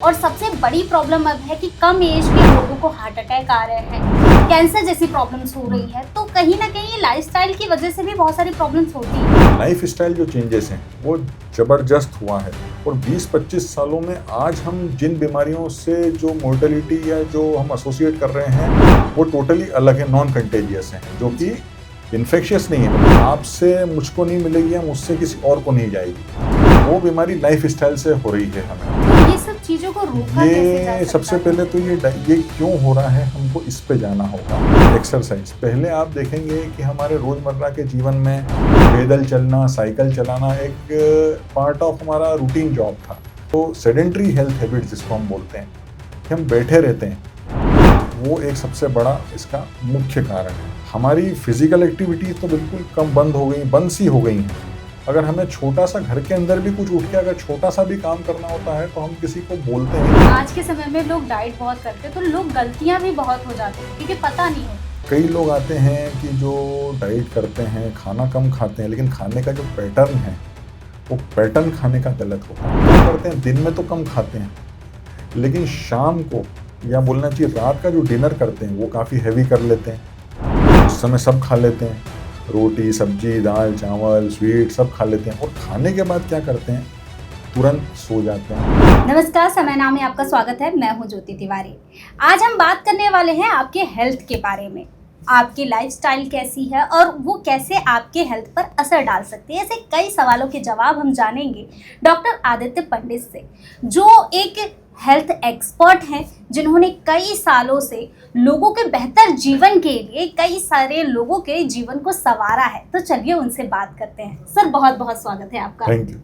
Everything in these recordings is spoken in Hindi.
और सबसे बड़ी प्रॉब्लम अब है कि कम एज के लोगों को हार्ट अटैक आ रहे हैं, कैंसर जैसी प्रॉब्लम्स हो रही है। तो कहीं ना कहीं लाइफस्टाइल की वजह से भी बहुत सारी प्रॉब्लम्स होती हैं। लाइफ स्टाइल जो चेंजेस हैं वो ज़बरदस्त हुआ है और 20-25 सालों में आज हम जिन बीमारियों से जो मोर्टेलिटी या जो हम एसोसिएट कर रहे हैं वो टोटली अलग है, नॉन कंटेजियस हैं, जो कि इन्फेक्शियस नहीं है। आपसे मुझको नहीं मिलेगी या मुझसे किसी और को नहीं जाएगी, वो बीमारी लाइफ स्टाइल से हो रही है हमें। तो ये सब चीजों को रोका कैसे जा ये सकता सबसे है? पहले तो ये क्यों हो रहा है, हमको इस पे जाना होगा। एक्सरसाइज पहले आप देखेंगे कि हमारे रोजमर्रा के जीवन में पैदल चलना, साइकिल चलाना एक पार्ट ऑफ हमारा रूटीन जॉब था। तो सेडेंट्री हेल्थ हैबिट जिसको हम बोलते हैं कि हम बैठे रहते हैं, वो एक सबसे बड़ा इसका मुख्य कारण है। हमारी फिजिकल एक्टिविटीज तो बिल्कुल कम बंद सी हो गई हैं। अगर हमें छोटा सा घर के अंदर भी कुछ उठ के अगर छोटा सा भी काम करना होता है तो हम किसी को बोलते हैं। आज के समय में लोग डाइट बहुत करते हैं, तो लोग गलतियां भी बहुत हो जाती हैं क्योंकि पता नहीं होता। कई लोग आते हैं कि जो डाइट करते हैं, खाना कम खाते हैं, लेकिन खाने का जो पैटर्न है वो पैटर्न खाने का गलत होता है। क्या करते हैं, दिन में तो कम खाते हैं, लेकिन शाम को या बोलना चाहिए रात का जो डिनर करते हैं वो काफ़ी हैवी कर लेते हैं। उस समय सब खा लेते हैं, रोटी सब्जी दाल चावल स्वीट सब खा लेते हैं और खाने के बाद क्या करते हैं, तुरंत सो जाते हैं। नमस्कार, समय नाम में आपका स्वागत है। मैं हूं ज्योति तिवारी। आज हम बात करने वाले हैं आपके हेल्थ के बारे में। आपकी लाइफस्टाइल कैसी है और वो कैसे आपके हेल्थ पर असर डाल सकती है। ऐसे कई सवालों के जवाब हम जानेंगे डॉक्टर आदित्य पंडित से, जो एक हेल्थ एक्सपर्ट हैं, जिन्होंने कई सालों से लोगों के बेहतर जीवन के लिए कई सारे लोगों के जीवन को संवारा है। तो चलिए उनसे बात करते हैं। सर, बहुत बहुत स्वागत है आपका। Thank you.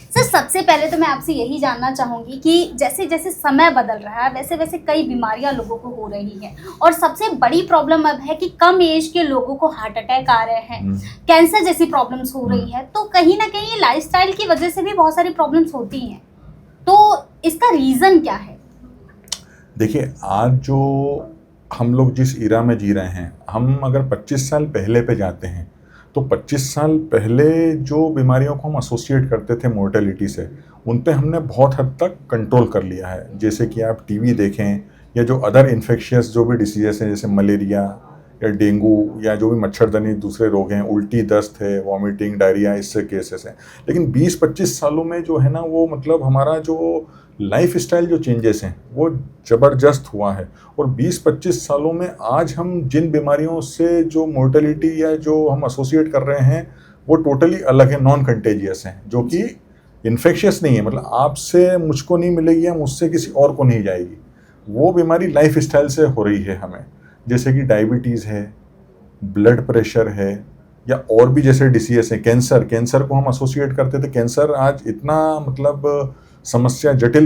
सर, सबसे पहले तो मैं आपसे यही जानना चाहूँगी कि जैसे जैसे समय बदल रहा है वैसे वैसे कई बीमारियां लोगों को हो रही हैं और सबसे बड़ी प्रॉब्लम अब है कि कम एज के लोगों को हार्ट अटैक आ रहे हैं, कैंसर जैसी प्रॉब्लम्स हो रही है। तो कहीं ना कहीं लाइफस्टाइल की वजह से भी बहुत सारी प्रॉब्लम्स होती हैं। तो इसका रीज़न क्या है? देखिए, आज जो हम लोग जिस इरा में जी रहे हैं, हम अगर 25 साल पहले पे जाते हैं तो 25 साल पहले जो बीमारियों को हम एसोसिएट करते थे मोर्टेलिटी से, उन पे हमने बहुत हद तक कंट्रोल कर लिया है। जैसे कि आप टीबी देखें या जो अदर इन्फेक्शियस जो भी डिसीजेस हैं, जैसे मलेरिया या डेंगू या जो भी मच्छरजनित दूसरे रोग हैं, उल्टी दस्त है, वॉमिटिंग डायरिया, इससे केसेस हैं। लेकिन 20-25 सालों में जो है ना, वो मतलब हमारा जो लाइफ स्टाइल जो चेंजेस हैं वो ज़बरदस्त हुआ है और 20-25 सालों में आज हम जिन बीमारियों से जो मोर्टेलिटी या जो हम एसोसिएट कर रहे हैं वो टोटली अलग है, नॉन कंटेजियस हैं, जो कि इन्फेक्शियस नहीं है। मतलब आपसे मुझको नहीं मिलेगी या मुझसे किसी और को नहीं जाएगी, वो बीमारी लाइफ स्टाइल से हो रही है हमें। जैसे कि डायबिटीज़ है, ब्लड प्रेशर है, या और भी जैसे डिसीजेस हैं। कैंसर को हम एसोसिएट करते थे, कैंसर आज इतना मतलब समस्या जटिल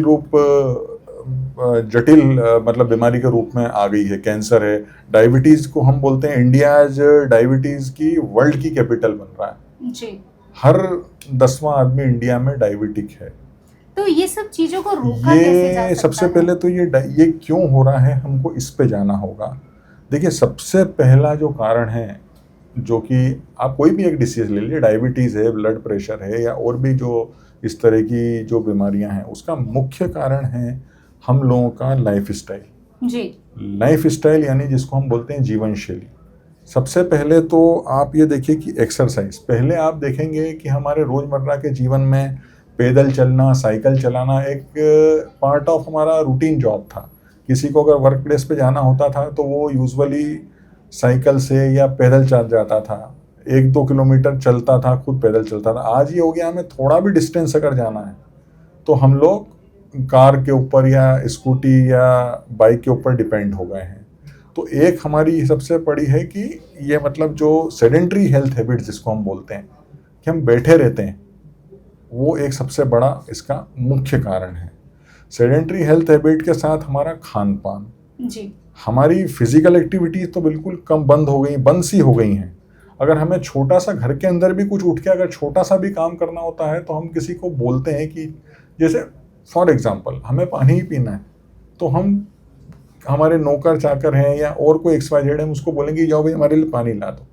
मतलब बीमारी के रूप में आ गई है। कैंसर है, डायबिटीज़ को हम बोलते हैं, इंडिया आज डायबिटीज़ की वर्ल्ड की कैपिटल बन रहा है जी। हर 10वां आदमी इंडिया में डायबिटिक है। तो ये सब चीज़ों को रोका कैसे जा ये सकता सबसे है? पहले तो ये क्यों हो रहा है, हमको इस पे जाना होगा। देखिए, सबसे पहला जो कारण है, जो कि आप कोई भी एक डिसीज़ ले लीजिए, डायबिटीज़ है, ब्लड प्रेशर है या और भी जो इस तरह की जो बीमारियां हैं, उसका मुख्य कारण है हम लोगों का लाइफ स्टाइल। जी। लाइफ स्टाइल यानी जिसको हम बोलते हैं जीवन शैली। सबसे पहले तो आप ये देखिए कि एक्सरसाइज, पहले आप देखेंगे कि हमारे रोज़मर्रा के जीवन में पैदल चलना, साइकिल चलाना एक पार्ट ऑफ हमारा रूटीन जॉब था। किसी को अगर वर्क प्लेस पे जाना होता था तो वो यूजुअली साइकिल से या पैदल चल जाता था, 1-2 किलोमीटर चलता था, खुद पैदल चलता था। आज ये हो गया, हमें थोड़ा भी डिस्टेंस अगर जाना है तो हम लोग कार के ऊपर या स्कूटी या बाइक के ऊपर डिपेंड हो गए हैं। तो एक हमारी सबसे बड़ी है कि ये मतलब जो सेडेंट्री हेल्थ हैबिट जिसको हम बोलते हैं कि हम बैठे रहते हैं, वो एक सबसे बड़ा इसका मुख्य कारण है। सेडेंट्री हेल्थ हैबिट के साथ हमारा खान पान, जी। हमारी फिजिकल एक्टिविटीज तो बिल्कुल बंद सी हो गई हैं। अगर हमें छोटा सा घर के अंदर भी कुछ उठ के अगर छोटा सा भी काम करना होता है तो हम किसी को बोलते हैं कि, जैसे फॉर एग्जांपल हमें पानी ही पीना है तो हम हमारे नौकर चाकर हैं या और कोई XYZ है, हम उसको बोलेंगे जाओ भाई हमारे लिए पानी ला दो।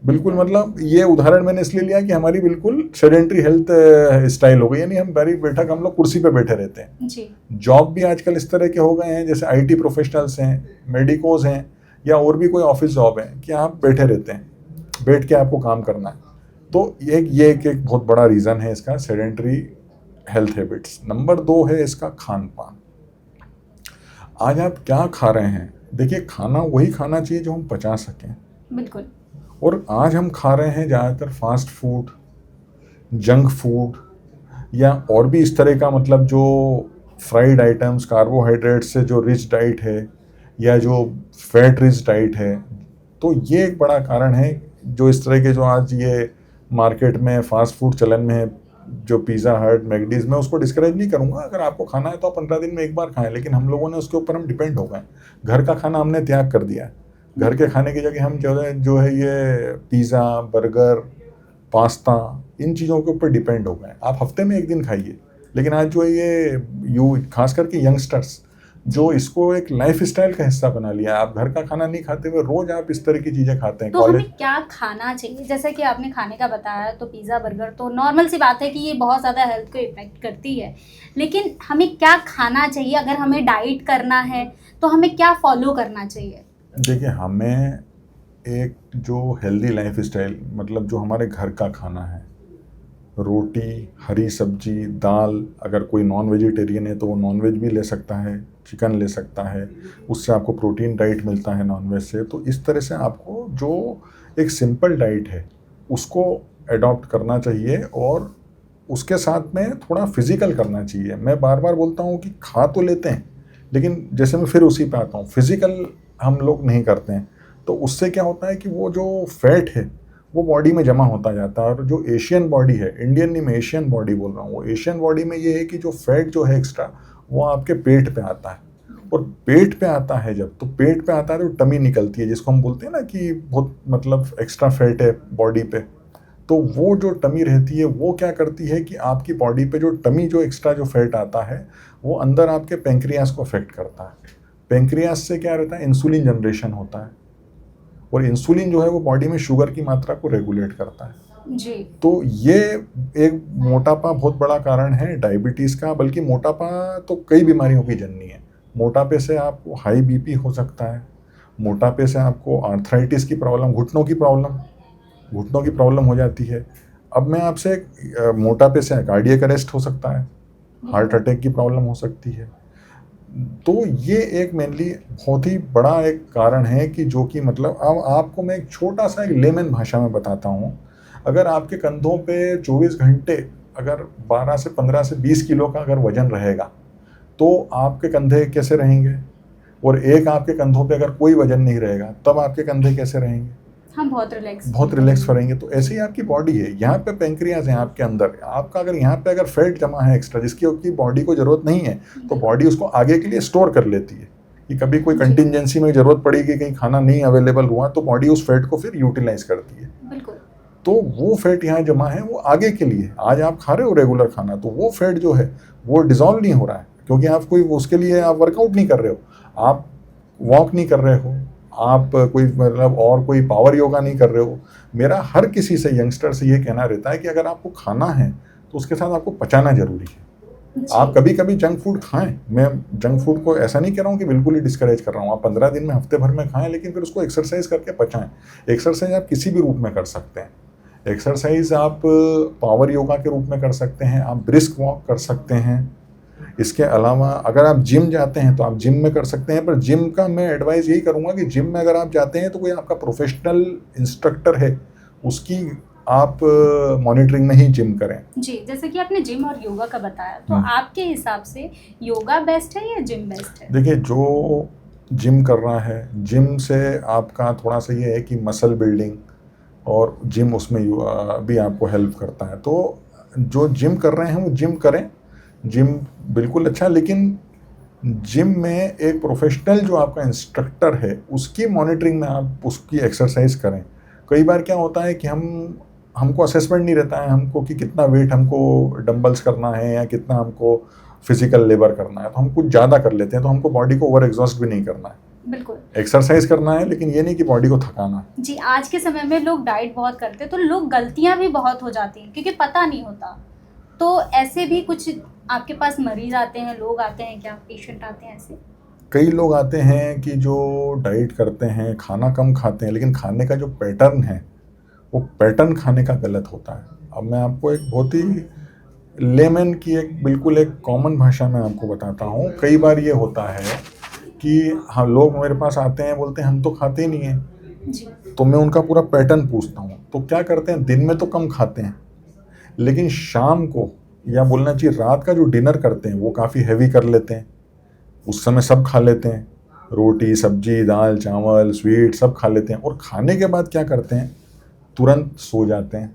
बिल्कुल, मतलब ये उदाहरण मैंने इसलिए लिया कि हमारी बिल्कुल सेडेंट्री हेल्थ स्टाइल हो गई, यानी हम बैरी बैठक हम लोग कुर्सी पे बैठे रहते हैं। जी। जॉब भी आजकल इस तरह के हो गए हैं, जैसे आईटी प्रोफेशनल्स हैं, मेडिकोज हैं, या और भी कोई ऑफिस जॉब है कि आप बैठे रहते हैं, बैठ के आपको काम करना है। तो ये एक बहुत बड़ा रीज़न है इसका, सेडेंट्री हेल्थ हैबिट्स। नंबर 2 है इसका खान पान। आज आप क्या खा रहे हैं? देखिए, खाना वही खाना चाहिए जो हम पचा सकें, बिल्कुल। और आज हम खा रहे हैं ज़्यादातर फास्ट फूड, जंक फूड, या और भी इस तरह का, मतलब जो फ्राइड आइटम्स, कार्बोहाइड्रेट से जो रिच डाइट है, या जो फैट रिच डाइट है। तो ये एक बड़ा कारण है जो इस तरह के जो आज ये मार्केट में फास्ट फूड चलन में है, जो पिज़्ज़ा हट, मैकडीज, मैं उसको डिस्करेज नहीं करूँगा। अगर आपको खाना है तो आप 15 दिन में एक बार खाएं, लेकिन हम लोगों ने उसके ऊपर हम डिपेंड हो गए। घर का खाना हमने त्याग कर दिया है। घर के खाने की जगह हम जो है ये पिज़्ज़ा, बर्गर, पास्ता, इन चीज़ों के ऊपर डिपेंड हो गए। आप हफ्ते में एक दिन खाइए, लेकिन आज जो है ये खास करके यंगस्टर्स जो इसको एक लाइफ स्टाइल का हिस्सा बना लिया है। आप घर का खाना नहीं खाते हुए रोज आप इस तरह की चीज़ें खाते हैं। तो हमें क्या खाना चाहिए? जैसे कि आपने खाने का बताया, तो पिज़्ज़ा, बर्गर तो नॉर्मल सी बात है कि ये बहुत ज़्यादा हेल्थ को इफेक्ट करती है, लेकिन हमें क्या खाना चाहिए? अगर हमें डाइट करना है तो हमें क्या फॉलो करना चाहिए? देखिए, हमें एक जो हेल्दी लाइफ स्टाइल, मतलब जो हमारे घर का खाना है, रोटी, हरी सब्जी, दाल, अगर कोई नॉन वेजिटेरियन है तो वो नॉन वेज भी ले सकता है, चिकन ले सकता है, उससे आपको प्रोटीन डाइट मिलता है नॉन वेज से। तो इस तरह से आपको जो एक सिंपल डाइट है उसको अडॉप्ट करना चाहिए, और उसके साथ में थोड़ा फिजिकल करना चाहिए। मैं बार बार बोलता हूँ कि खा तो लेते हैं, लेकिन जैसे मैं फिर उसी पे आता हूँ, फिजिकल हम लोग नहीं करते हैं। तो उससे क्या होता है कि वो जो फैट है वो बॉडी में जमा होता जाता है। और जो एशियन बॉडी है, इंडियन नहीं, मैं एशियन बॉडी बोल रहा हूँ, वो एशियन बॉडी में ये है कि जो फैट जो है एक्स्ट्रा, वो आपके पेट पे आता है। और पेट पे आता है जब, तो पेट पे आता है तो टमी निकलती है, जिसको हम बोलते हैं ना कि बहुत मतलब एक्स्ट्रा फैट है बॉडी पे। तो वो जो टमी रहती है वो क्या करती है कि आपकी बॉडी पे जो टमी जो एक्स्ट्रा जो फैट आता है वो अंदर आपके पेंक्रियास को अफेक्ट करता है। पेंक्रियास से क्या रहता है, इंसुलिन जनरेशन होता है, और इंसुलिन जो है वो बॉडी में शुगर की मात्रा को रेगुलेट करता है। जी। तो ये एक मोटापा बहुत बड़ा कारण है डायबिटीज़ का, बल्कि मोटापा तो कई बीमारियों की जननी है। मोटापे से आपको हाई बीपी हो सकता है, मोटापे से आपको आर्थराइटिस की प्रॉब्लम, घुटनों की प्रॉब्लम हो जाती है। अब मैं आपसे मोटापे से कार्डियक अरेस्ट हो सकता है, हार्ट अटैक की प्रॉब्लम हो सकती है। तो ये एक मेनली बहुत ही बड़ा एक कारण है कि जो कि मतलब अब आपको मैं एक छोटा सा एक लेमन भाषा में बताता हूँ। अगर आपके कंधों पे 24 घंटे अगर 12 से 15 से 20 किलो का अगर वजन रहेगा तो आपके कंधे कैसे रहेंगे, और एक आपके कंधों पे अगर कोई वजन नहीं रहेगा तब आपके कंधे कैसे रहेंगे? हम बहुत रिलैक्स रहेंगे। तो ऐसे ही आपकी बॉडी है, यहाँ पे पेंक्रियाज है आपके अंदर, आपका अगर यहाँ पे अगर फैट जमा है एक्स्ट्रा जिसकी बॉडी को जरूरत नहीं है, तो बॉडी उसको आगे के लिए स्टोर कर लेती है कि कभी कोई कंटिजेंसी में जरूरत पड़ेगी, कहीं खाना नहीं अवेलेबल हुआ, तो बॉडी उस फैट को फिर यूटिलाइज करती है। बिल्कुल। तो वो फैट यहाँ जमा है वो आगे के लिए, आज आप खा रहे हो रेगुलर खाना, तो वो फैट जो है वो डिजॉल्व नहीं हो रहा है, क्योंकि आप कोई उसके लिए आप वर्कआउट नहीं कर रहे हो, आप वॉक नहीं कर रहे हो, आप कोई मतलब और कोई पावर योगा नहीं कर रहे हो। मेरा हर किसी से, यंगस्टर से ये कहना रहता है कि अगर आपको खाना है तो उसके साथ आपको पचाना जरूरी है। आप कभी कभी जंक फूड खाएं, मैं जंक फूड को ऐसा नहीं कह रहा हूँ कि बिल्कुल ही डिस्करेज कर रहा हूँ, आप 15 दिन में हफ्ते भर में खाएं, लेकिन फिर उसको एक्सरसाइज करके पचाएं। एक्सरसाइज आप किसी भी रूप में कर सकते हैं, एक्सरसाइज आप पावर योगा के रूप में कर सकते हैं, आप ब्रिस्क वॉक कर सकते हैं। इसके अलावा अगर आप जिम जाते हैं तो आप जिम में कर सकते हैं, पर जिम का मैं एडवाइस यही करूंगा कि जिम में अगर आप जाते हैं तो कोई आपका प्रोफेशनल इंस्ट्रक्टर है उसकी आप मॉनिटरिंग में ही जिम करें। जी, जैसे कि आपने जिम और योगा का बताया, तो आपके हिसाब से योगा बेस्ट है या जिम बेस्ट है? देखिए, जो जिम कर रहा है, जिम से आपका थोड़ा सा ये है कि मसल बिल्डिंग, और जिम उसमें भी आपको हेल्प करता है। तो जो जिम कर रहे हैं वो जिम करें, जिम बिल्कुल अच्छा, लेकिन जिम में एक प्रोफेशनल जो आपका इंस्ट्रक्टर है उसकी मॉनिटरिंग में आप उसकी एक्सरसाइज करें। कई बार क्या होता है कि हमको असेसमेंट नहीं रहता है हमको कि कितना वेट हमको डंबल्स करना है या कितना हमको फिजिकल लेबर करना है, तो हम कुछ ज़्यादा कर लेते हैं, तो हमको बॉडी को ओवर एग्जॉस्ट भी नहीं करना है। बिल्कुल। एक्सरसाइज करना है, लेकिन ये नहीं कि बॉडी को थकाना। जी, आज के समय में लोग डाइट बहुत करते हैं तो लोग गलतियां भी बहुत हो जाती हैं क्योंकि पता नहीं होता। तो ऐसे भी कुछ आपके पास मरीज आते हैं, लोग आते हैं क्या, पेशेंट आते हैं ऐसे? कई लोग आते हैं कि जो डाइट करते हैं, खाना कम खाते हैं, लेकिन खाने का जो पैटर्न है वो पैटर्न खाने का गलत होता है। अब मैं आपको एक बहुत ही लेमन की एक बिल्कुल एक कॉमन भाषा में आपको बताता हूँ। कई बार ये होता है कि हाँ, लोग मेरे पास आते हैं, बोलते हैं हम तो खाते ही नहीं हैं। जी। तो मैं उनका पूरा पैटर्न पूछता हूँ। तो क्या करते हैं, दिन में तो कम खाते हैं, लेकिन शाम को या बोलना चाहिए रात का जो डिनर करते हैं वो काफ़ी हैवी कर लेते हैं। उस समय सब खा लेते हैं, रोटी सब्जी दाल चावल स्वीट सब खा लेते हैं, और खाने के बाद क्या करते हैं, तुरंत सो जाते हैं।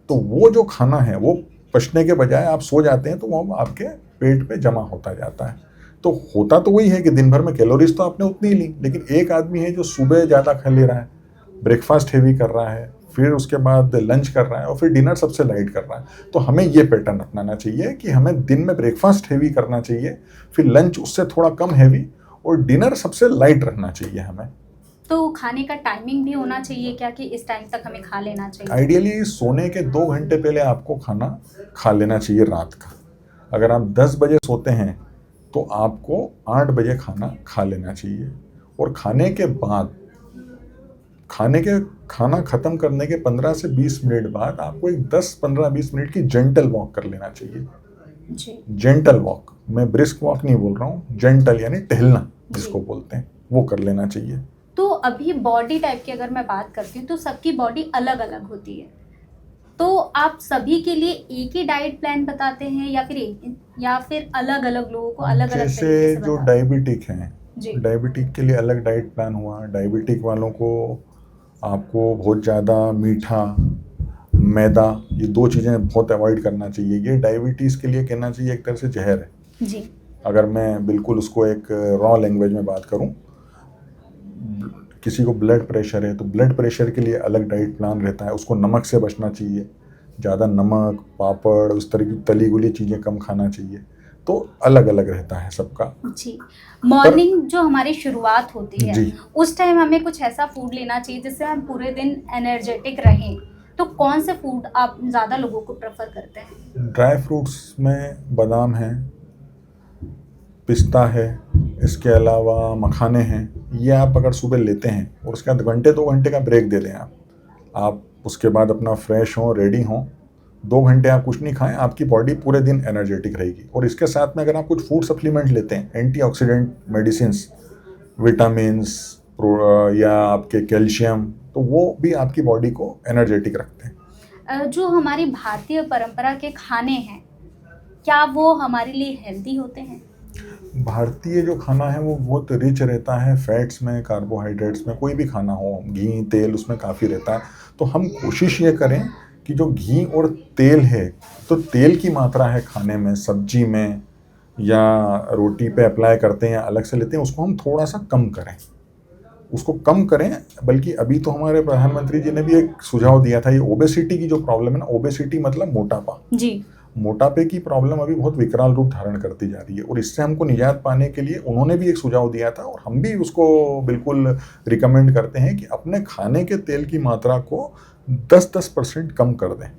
तो वो जो खाना है वो पचने के बजाय आप सो जाते हैं तो वो आपके पेट पे जमा होता जाता है। तो होता तो वही है कि दिन भर में कैलोरीज तो आपने उतनी ही ली, लेकिन एक आदमी है जो सुबह ज़्यादा खा ले रहा है, ब्रेकफास्ट हैवी कर रहा है, फिर उसके बाद लंच कर रहा है और फिर डिनर सबसे लाइट कर रहा है। तो हमें ये पैटर्न अपनाना चाहिए कि हमें दिन में ब्रेकफास्ट हैवी करना चाहिए, फिर लंच उससे थोड़ा कम हैवी, और डिनर सबसे लाइट रखना चाहिए हमें। तो खाने का टाइमिंग भी होना चाहिए क्या कि इस टाइम तक हमें खा लेना चाहिए? आइडियली सोने के 2 घंटे पहले आपको खाना खा लेना चाहिए रात का। अगर आप 10 बजे सोते हैं तो आपको 8 बजे खाना खा लेना चाहिए, और खाने के बाद खाना ख़त्म करने के 15 से 20 मिनट बाद आपको एक 10-15-20 मिनट की जेंटल वॉक कर लेना चाहिए। जी। जेंटल वॉक, मैं ब्रिस्क वॉक नहीं बोल रहा हूँ, जेंटल यानी टहलना जिसको बोलते हैं, वो कर लेना चाहिए। तो अभी बॉडी टाइप की अगर मैं बात करती हूँ तो सबकी बॉडी अलग अलग होती है, तो आप सभी के लिए एक ही डाइट प्लान बताते हैं या फिर अलग अलग लोगों को अलग अलग जैसे तरीके से जो बताते हैं? डायबिटिक हैं, जी। डायबिटिक के लिए अलग डाइट प्लान हुआ। डायबिटिक वालों को आपको बहुत ज़्यादा मीठा, मैदा, ये 2 चीज़ें बहुत अवॉइड करना चाहिए। ये डायबिटीज़ के लिए कहना चाहिए एक तरह से जहर है। जी। अगर मैं बिल्कुल उसको एक रॉ लैंग्वेज में बात करूं, किसी को ब्लड प्रेशर है तो ब्लड प्रेशर के लिए अलग डाइट प्लान रहता है। उसको नमक से बचना चाहिए, ज़्यादा नमक, पापड़, उस तरह की तली गुली चीज़ें कम खाना चाहिए। तो अलग अलग रहता है सबका। जी। मॉर्निंग जो हमारी शुरुआत होती है जी। उस टाइम हमें कुछ ऐसा फूड लेना चाहिए जिससे हम पूरे दिन एनर्जेटिक रहें, तो कौन से फूड आप ज़्यादा लोगों को प्रेफर करते हैं? ड्राई फ्रूट्स में बादाम है, पिस्ता है, इसके अलावा मखाने हैं। ये आप अगर सुबह लेते हैं और उसके बाद घंटे 2 घंटे का ब्रेक दे दें आप उसके बाद अपना फ्रेश हों, रेडी हों, 2 घंटे आप कुछ नहीं खाएं, आपकी बॉडी पूरे दिन एनर्जेटिक रहेगी। और इसके साथ में अगर आप कुछ फूड सप्लीमेंट लेते हैं, एंटीऑक्सीडेंट मेडिसिन्स, विटामिन्स या आपके कैल्शियम, तो वो भी आपकी बॉडी को एनर्जेटिक रखते हैं। जो हमारी भारतीय परंपरा के खाने हैं क्या वो हमारे लिए हेल्दी होते हैं? भारतीय जो खाना है वो बहुत रिच रहता है फैट्स में, कार्बोहाइड्रेट्स में। कोई भी खाना हो, घी तेल उसमें काफ़ी रहता है। तो हम कोशिश ये करें कि जो घी और तेल है, तो तेल की मात्रा है खाने में, सब्जी में या रोटी पे अप्लाई करते हैं या अलग से लेते हैं, उसको हम थोड़ा सा कम करें, उसको कम करें। बल्कि अभी तो हमारे प्रधानमंत्री जी ने भी एक सुझाव दिया था, ये ओबेसिटी की जो प्रॉब्लम है ना, ओबेसिटी मतलब मोटापा, जी। मोटापे की प्रॉब्लम अभी बहुत विकराल रूप धारण करती जा रही है, और इससे हमको निजात पाने के लिए उन्होंने भी एक सुझाव दिया था और हम भी उसको बिल्कुल रिकमेंड करते हैं कि अपने खाने के तेल की मात्रा को 10% कम कर दें।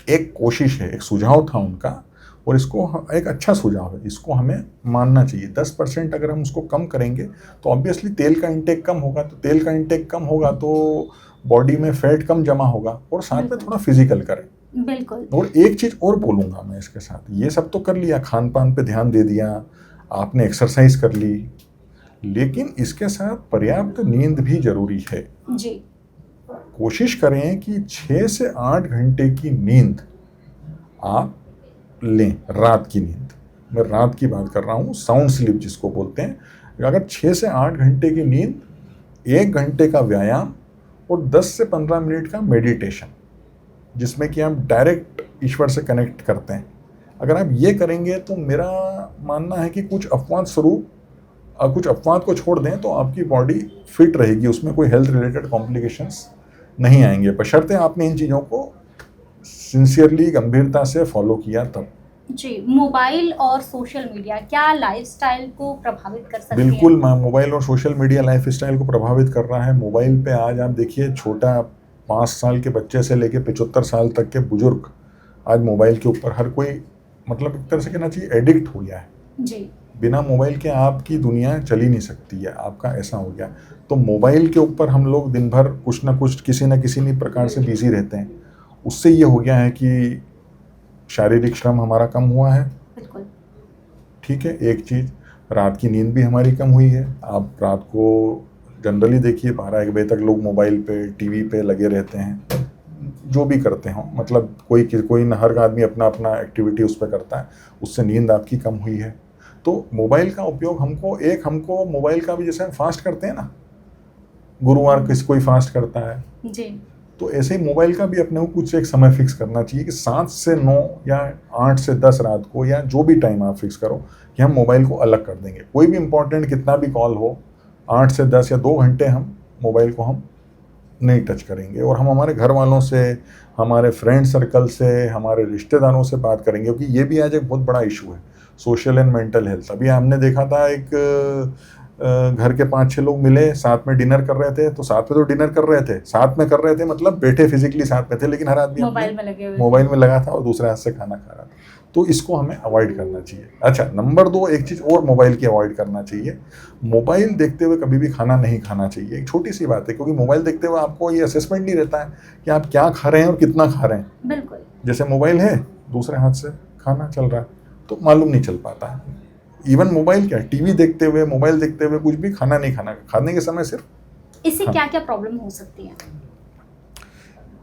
एक कोशिश है, एक सुझाव था उनका, और इसको एक अच्छा सुझाव है, इसको हमें मानना चाहिए। 10% अगर हम उसको कम करेंगे तो ऑब्वियसली तेल का इंटेक कम होगा, तो तेल का इंटेक कम होगा तो बॉडी में फैट कम जमा होगा, और साथ में थोड़ा फिजिकल करें। बिल्कुल। और एक चीज़ और बोलूँगा मैं इसके साथ, ये सब तो कर लिया, खान पान पे ध्यान दे दिया आपने, एक्सरसाइज कर ली, लेकिन इसके साथ पर्याप्त नींद भी जरूरी है। जी। कोशिश करें कि 6 से 8 घंटे की नींद आप लें, रात की नींद। मैं रात की बात कर रहा हूँ, साउंड स्लीप जिसको बोलते हैं। अगर 6 से 8 घंटे की नींद, 1 घंटे का व्यायाम और 10 से 15 मिनट का मेडिटेशन, जिसमें कि हम डायरेक्ट ईश्वर से कनेक्ट करते हैं, अगर आप ये करेंगे तो मेरा मानना है कि कुछ अपवाद को छोड़ दें तो आपकी बॉडी फिट रहेगी, उसमें कोई हेल्थ रिलेटेड कॉम्प्लिकेशंस नहीं आएंगे, बशर्ते आपने इन चीज़ों को सिंसियरली, गंभीरता से फॉलो किया तब। जी, मोबाइल और सोशल मीडिया क्या लाइफ़स्टाइल को प्रभावित कर सकती है? बिल्कुल, मोबाइल और सोशल मीडिया लाइफ़स्टाइल को प्रभावित कर रहा है। मोबाइल पे आज आप देखिए छोटा 5 साल के बच्चे से लेके 75 साल तक के बुजुर्ग आज मोबाइल के ऊपर हर कोई मतलब एक तरह से कहना चाहिए एडिक्ट हो गया है। जी, बिना मोबाइल के आपकी दुनिया चल ही नहीं सकती है, आपका ऐसा हो गया। तो मोबाइल के ऊपर हम लोग दिन भर कुछ ना कुछ किसी न किसी न प्रकार से बिज़ी रहते हैं। उससे ये हो गया है कि शारीरिक श्रम हमारा कम हुआ है, बिल्कुल। ठीक है, एक चीज़। रात की नींद भी हमारी कम हुई है। आप रात को जनरली देखिए 12-1 बजे तक लोग मोबाइल पे, टीवी पे लगे रहते हैं। जो भी करते हों, मतलब कोई ना, हर आदमी अपना-अपना एक्टिविटी उस पे करता है। उससे नींद आपकी कम हुई है। तो मोबाइल का उपयोग हमको मोबाइल का भी जैसे हम फ़ास्ट करते हैं ना, गुरुवार कोई फ़ास्ट करता है, जी, तो ऐसे ही मोबाइल का भी अपने को कुछ एक समय फिक्स करना चाहिए कि 7 से 9 या 8 से 10 रात को या जो भी टाइम आप फिक्स करो कि हम मोबाइल को अलग कर देंगे। कोई भी इम्पोर्टेंट कितना भी कॉल हो, 8 से 10 या 2 घंटे हम मोबाइल को हम नहीं टच करेंगे और हम हमारे घर वालों से, हमारे फ्रेंड सर्कल से, हमारे रिश्तेदारों से बात करेंगे, क्योंकि ये भी आज एक बहुत बड़ा इशू है, सोशल एंड मेंटल हेल्थ। अभी हमने देखा था एक घर के 5-6 लोग मिले, साथ में डिनर कर रहे थे, तो साथ में तो डिनर कर रहे थे, साथ में कर रहे थे मतलब बैठे फिजिकली साथ में थे, लेकिन हर आदमी मोबाइल में लगे हुए मोबाइल में लगा था और दूसरे हाथ से खाना खा रहा था। तो इसको हमें अवॉइड करना चाहिए। अच्छा, नंबर 2 एक चीज़ और मोबाइल की अवॉइड करना चाहिए। मोबाइल देखते हुए कभी भी खाना नहीं खाना चाहिए। एक छोटी सी बात है, क्योंकि मोबाइल देखते हुए आपको ये असेसमेंट नहीं रहता है कि आप क्या खा रहे हैं और कितना खा रहे हैं। बिल्कुल। जैसे मोबाइल है, दूसरे हाथ से खाना चल रहा है, तो मालूम नहीं चल पाता है। इवन मोबाइल क्या, टीवी देखते हुए, मोबाइल देखते हुए कुछ भी खाना नहीं खाना, खाने के समय सिर्फ इससे हाँ। क्या-क्या प्रॉब्लम हो सकती है?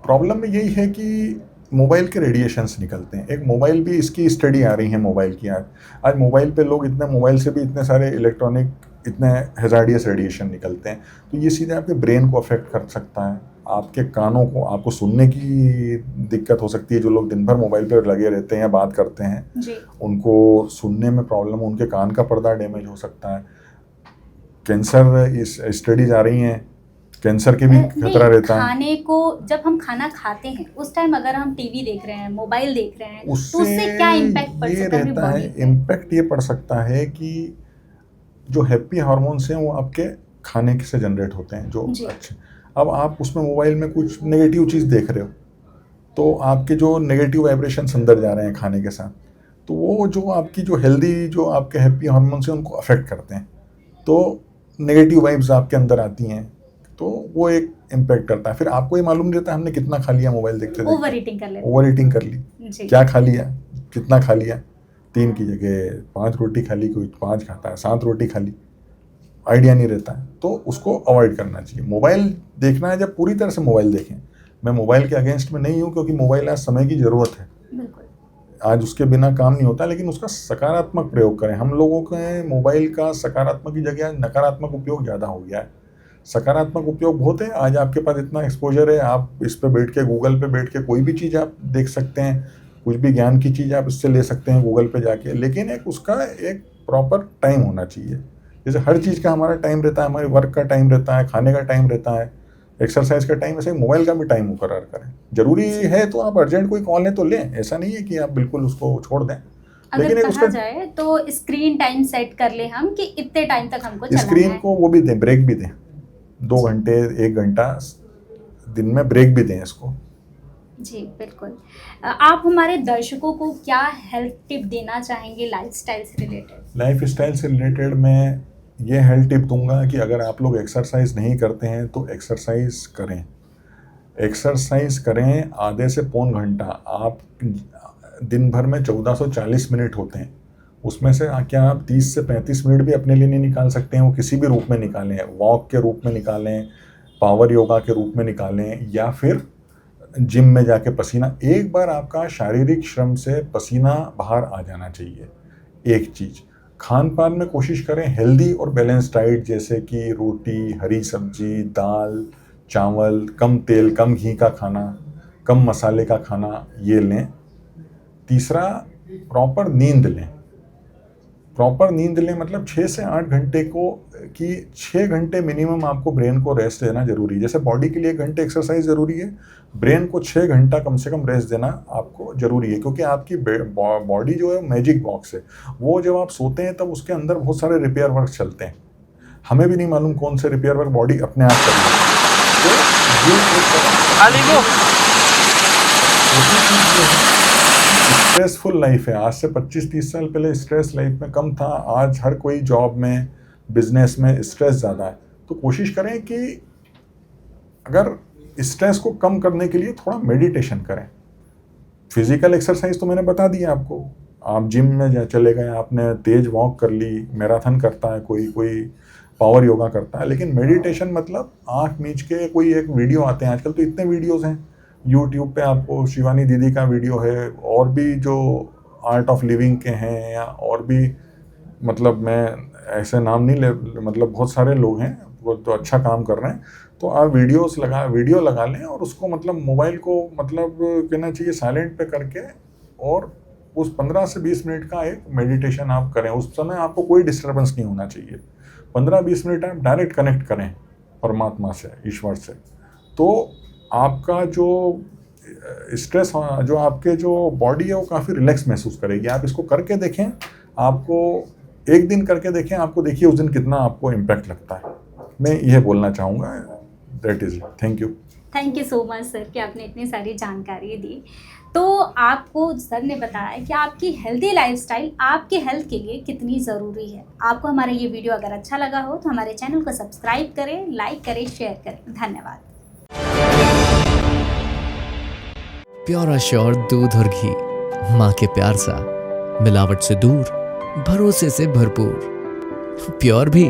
प्रॉब्लम में यही है कि मोबाइल के रेडिएशंस निकलते हैं। एक मोबाइल भी, इसकी स्टडी आ रही है मोबाइल की आज मोबाइल पे लोग इतने, मोबाइल से भी इतने सारे इलेक्ट्रॉनिक, इतने हैज़ार्डियस रेडिएशन निकलते हैं, तो ये सीधे आपके ब्रेन को अफेक्ट कर सकता है, आपके कानों को, आपको सुनने की दिक्कत हो सकती है। जो लोग दिन भर मोबाइल पर लगे रहते हैं या बात करते हैं, जी, उनको सुनने में प्रॉब्लम, उनके कान का पर्दा डैमेज हो सकता है। कैंसर, इस स्टडीज आ रही हैं, कैंसर के भी खतरा नहीं, रहता है। खाने को जब हम खाना खाते हैं उस टाइम अगर हम टीवी देख रहे हैं, मोबाइल देख रहे हैं, तो उससे क्या इम्पैक्ट पड़ ये सकता है हमारी रहता है, बॉडी पे? इम्पैक्ट ये पड़ सकता है कि जो हैप्पी हार्मोन्स हैं वो आपके खाने से जनरेट होते हैं, जो जी। अच्छे। अब आप उसमें मोबाइल में कुछ नेगेटिव चीज़ देख रहे हो, तो आपके जो नेगेटिव वाइब्रेशंस अंदर जा रहे हैं खाने के साथ, तो वो जो आपकी जो हेल्दी, जो आपके हैप्पी हार्मोन्स हैं उनको अफेक्ट करते हैं, तो नेगेटिव वाइब्स आपके अंदर आती हैं, तो वो एक इम्पैक्ट करता है। फिर आपको ये मालूम नहीं रहता हमने कितना खा लिया मोबाइल देखते देखते। ओवर ईटिंग कर लेते ओवर ईटिंग कर ली, हैं। जी, क्या खा लिया, कितना खा लिया, 3 की जगह 5 रोटी खा ली, कोई 5 खाता है, 7 रोटी खा ली, आइडिया नहीं रहता है, तो उसको अवॉइड करना चाहिए। मोबाइल देखना है जब पूरी तरह से मोबाइल देखें। मैं मोबाइल के अगेंस्ट में नहीं हूँ, क्योंकि मोबाइल आज समय की ज़रूरत है, बिल्कुल। आज उसके बिना काम नहीं होता, लेकिन उसका सकारात्मक प्रयोग करें। हम लोगों के मोबाइल का सकारात्मक की जगह नकारात्मक उपयोग ज़्यादा हो गया है। सकारात्मक उपयोग बहुत है, आज आपके पास इतना एक्सपोजर है, आप इस पे बैठ के, गूगल पे बैठ के कोई भी चीज़ आप देख सकते हैं, कुछ भी ज्ञान की चीज़ आप इससे ले सकते हैं गूगल पे जाके, लेकिन एक उसका एक प्रॉपर टाइम होना चाहिए। जैसे हर चीज़ का हमारा टाइम रहता है, हमारे वर्क का टाइम रहता है, खाने का टाइम रहता है, एक्सरसाइज का टाइम, ऐसे मोबाइल का भी टाइम मुकर्रर करें। जरूरी है तो आप अर्जेंट कोई कॉल है तो लें, ऐसा नहीं है कि आप बिल्कुल उसको छोड़ दें, लेकिन अगर एक कहा उसका जाए तो स्क्रीन टाइम सेट कर ले हम कि इतने टाइम तक हमको चलाना स्क्रीन है। को वो भी दें, ब्रेक भी दें, 2 घंटे 1 घंटा दिन में ब्रेक भी दें इसको। जी, बिल्कुल। आप हमारे दर्शकों को क्या हेल्थ टिप देना चाहेंगे लाइफस्टाइल से रिलेटेड? लाइफ स्टाइल से रिलेटेड मैं ये हेल्थ टिप दूंगा कि अगर आप लोग एक्सरसाइज नहीं करते हैं तो एक्सरसाइज करें। एक्सरसाइज करें, आधे से पौन घंटा। आप दिन भर में 1440 मिनट होते हैं, उसमें से क्या आप 30 से 35 मिनट भी अपने लिए नहीं निकाल सकते हैं? वो किसी भी रूप में निकालें, वॉक के रूप में निकालें, पावर योगा के रूप में निकालें, या फिर जिम में जाके पसीना, एक बार आपका शारीरिक श्रम से पसीना बाहर आ जाना चाहिए। एक चीज़, खान पान में कोशिश करें हेल्दी और बैलेंस डाइट, जैसे कि रोटी, हरी सब्जी, दाल, चावल, कम तेल कम घी का खाना, कम मसाले का खाना, ये लें। तीसरा, प्रॉपर नींद लें। प्रॉपर नींद लें मतलब 6 से 8 घंटे को, कि 6 घंटे मिनिमम आपको ब्रेन को रेस्ट देना जरूरी है। जैसे बॉडी के लिए 1 घंटे एक्सरसाइज जरूरी है, ब्रेन को 6 घंटा कम से कम रेस्ट देना आपको जरूरी है, क्योंकि आपकी बॉडी जो है मैजिक बॉक्स है। वो जब आप सोते हैं तब उसके अंदर बहुत सारे रिपेयर वर्क चलते हैं, हमें भी नहीं मालूम कौन से रिपेयर वर्क बॉडी अपने आप कर रही है। स्ट्रेसफुल लाइफ है। आज से 25-30 साल पहले स्ट्रेस लाइफ में कम था, आज हर कोई जॉब में, बिजनेस में स्ट्रेस ज़्यादा है। तो कोशिश करें कि अगर स्ट्रेस को कम करने के लिए थोड़ा मेडिटेशन करें। फिजिकल एक्सरसाइज तो मैंने बता दिया आपको, आप जिम में चले गए, आपने तेज वॉक कर ली, मैराथन करता है कोई, कोई पावर योगा करता है, लेकिन मेडिटेशन मतलब आँख मीच के कोई एक वीडियो आते हैं, आजकल तो इतने वीडियोज़ हैं यूट्यूब पे, आपको शिवानी दीदी का वीडियो है, और भी जो आर्ट ऑफ लिविंग के हैं, या और भी, मतलब मैं ऐसे नाम नहीं ले, मतलब बहुत सारे लोग हैं वो तो अच्छा काम कर रहे हैं। तो आप वीडियो लगा लें और उसको मतलब मोबाइल को मतलब कहना चाहिए साइलेंट पे करके, और उस 15 से 20 मिनट का एक मेडिटेशन आप करें। उस समय आपको कोई डिस्टर्बेंस नहीं होना चाहिए। 15-20 मिनट आप डायरेक्ट कनेक्ट करें परमात्मा से, ईश्वर से, तो आपका जो स्ट्रेस, जो आपके जो बॉडी है वो काफ़ी रिलैक्स महसूस करेगी। आप इसको करके देखें, आपको एक दिन करके देखें, आपको देखिए उस दिन कितना आपको इम्पैक्ट लगता है। मैं यह बोलना चाहूँगा। That is it. Thank you so much sir कि आपने इतनी सारी जानकारी दी। तो आपको सर ने बताया कि आपकी हेल्दी लाइफस्टाइल आपके हेल्थ के लिए कितनी ज़रूरी है। आपको हमारा ये वीडियो अगर अच्छा लगा हो तो हमारे चैनल को सब्सक्राइब करें, लाइक करें, शेयर करें। धन्यवाद। प्योर एश्योर दूध और घी, माँ के प्यार सा, मिलावट से दूर, भरोसे से भरपूर, प्योर भी,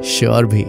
श्योर भी।